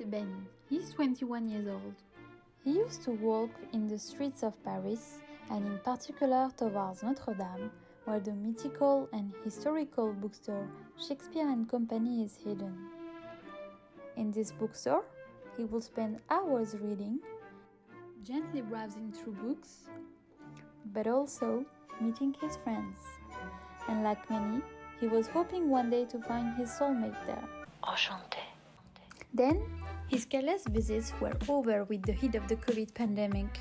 Ben. He's 21 years old. He used to walk in the streets of Paris, and in particular towards Notre Dame, where the mythical and historical bookstore Shakespeare and Company is hidden. In this bookstore, he will spend hours reading, gently browsing through books, but also meeting his friends. And like many, he was hoping one day to find his soulmate there. Enchanté. Then, his careless visits were over with the heat of the COVID pandemic.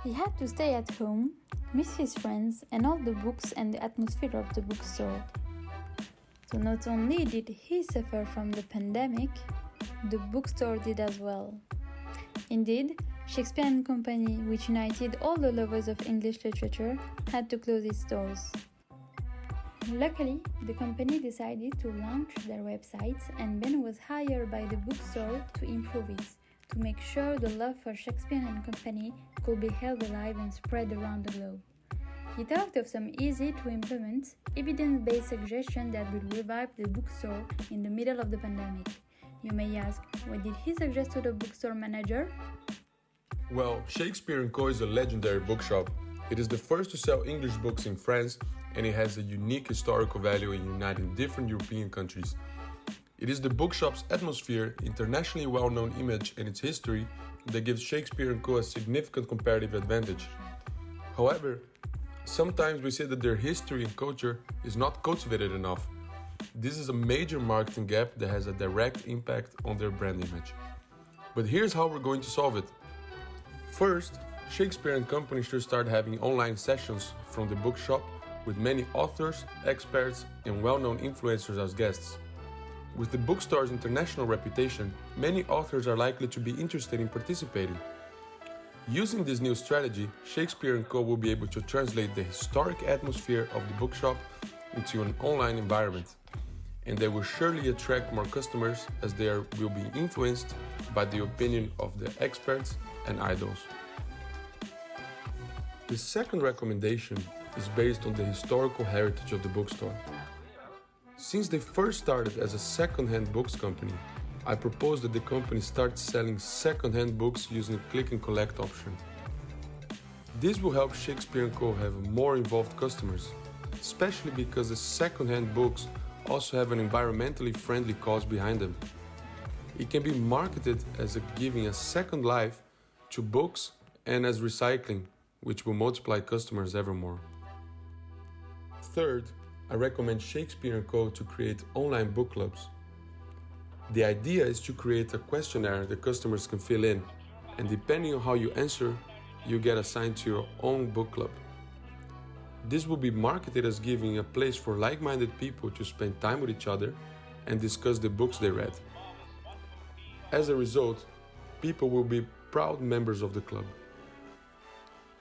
He had to stay at home, miss his friends and all the books and the atmosphere of the bookstore. So not only did he suffer from the pandemic, the bookstore did as well. Indeed, Shakespeare and Company, which united all the lovers of English literature, had to close its doors. Luckily, the company decided to launch their website, and Ben was hired by the bookstore to improve it, to make sure the love for Shakespeare and Company could be held alive and spread around the globe. He thought of some easy-to-implement, evidence-based suggestions that would revive the bookstore in the middle of the pandemic. You may ask, what did he suggest to the bookstore manager? Well, Shakespeare & Co. is a legendary bookshop. It is the first to sell English books in France, and it has a unique historical value in uniting different European countries. It is the bookshop's atmosphere, internationally well-known image, and its history that gives Shakespeare & Co. a significant comparative advantage. However, sometimes we say that their history and culture is not cultivated enough. This is a major marketing gap that has a direct impact on their brand image. But here's how we're going to solve it. First, Shakespeare & Company should start having online sessions from the bookshop with many authors, experts, and well-known influencers as guests. With the bookstore's international reputation, many authors are likely to be interested in participating. Using this new strategy, Shakespeare & Co. will be able to translate the historic atmosphere of the bookshop into an online environment, and they will surely attract more customers as they will be influenced by the opinion of the experts and idols. The second recommendation is based on the historical heritage of the bookstore. Since they first started as a second-hand books company, I propose that the company start selling second-hand books using a click and collect option. This will help Shakespeare & Co. have more involved customers, especially because the second-hand books also have an environmentally friendly cause behind them. It can be marketed as giving a second life to books and as recycling, which will multiply customers ever more. Third, I recommend Shakespeare & Co. to create online book clubs. The idea is to create a questionnaire that customers can fill in, and depending on how you answer, you get assigned to your own book club. This will be marketed as giving a place for like-minded people to spend time with each other and discuss the books they read. As a result, people will be proud members of the club.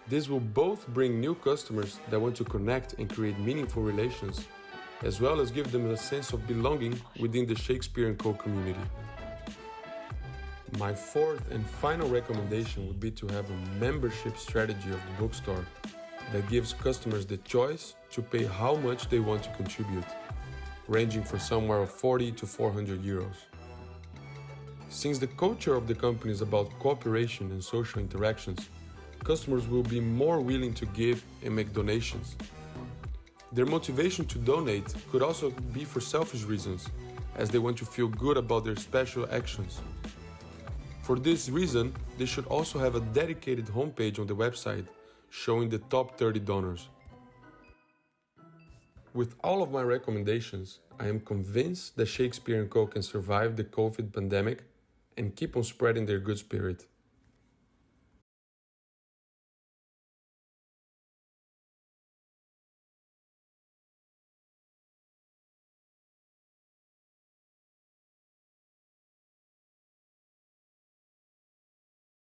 This will both bring new customers that want to connect and create meaningful relations, as well as give them a sense of belonging within the Shakespeare & Co. community. My fourth and final recommendation would be to have a membership strategy of the bookstore that gives customers the choice to pay how much they want to contribute, ranging from somewhere of 40 to 400 euros. Since the culture of the company is about cooperation and social interactions, customers will be more willing to give and make donations. Their motivation to donate could also be for selfish reasons, as they want to feel good about their special actions. For this reason, they should also have a dedicated homepage on the website showing the top 30 donors. With all of my recommendations, I am convinced that Shakespeare & Co. can survive the COVID pandemic and keep on spreading their good spirit.